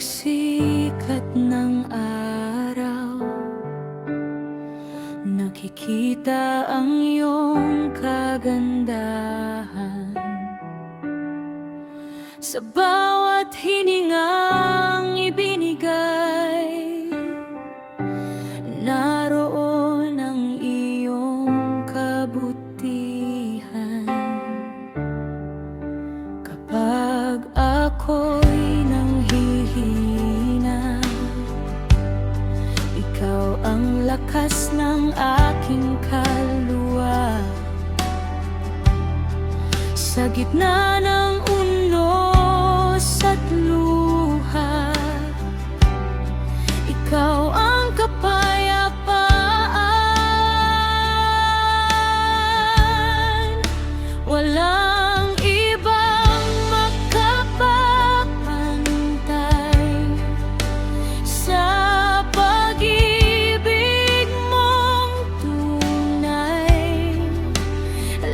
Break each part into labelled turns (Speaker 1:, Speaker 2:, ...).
Speaker 1: pagsikat ng araw, nakikita ang iyong kagandahan. Sa bawat hiningang ibinigay, naroon ang iyong kabutihan. Kapag ako'y nanghihina, ikaw ang lakas ng aking kaluluwa. Sa gitna ng unos at luha, ikaw ang kapayapaan. Walang ibang makapapantay sa pag-ibig mong tunay.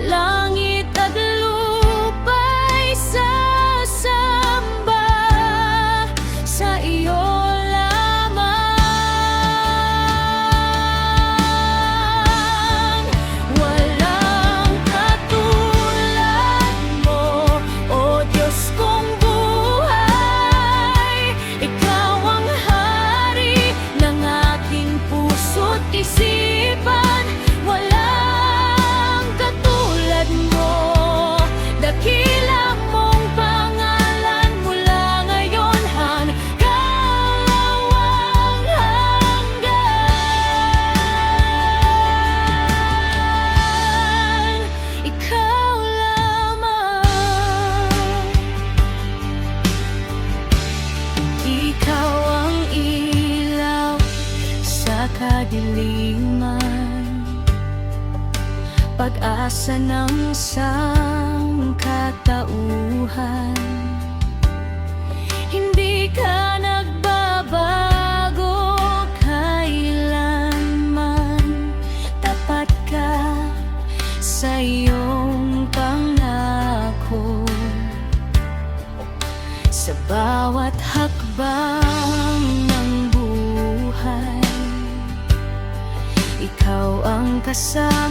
Speaker 1: Langit at lupa'y sasamba sa iyo lamang. Walang katulad mo, O Diyos kong buhay. Ikaw ang hari ng aking puso't isipan. Walang katulad mo, dakila mong pangalan mula ngayon hanggang walang hanggan. Ikaw lamang. Ikaw ang ilaw sa kadiliman, pag-asa ng sangkatauhan. Hindi ka nagbabago kailanman, tapat ka sa iyong pangako. Sa bawat hakbang ng buhay, ikaw ang kasama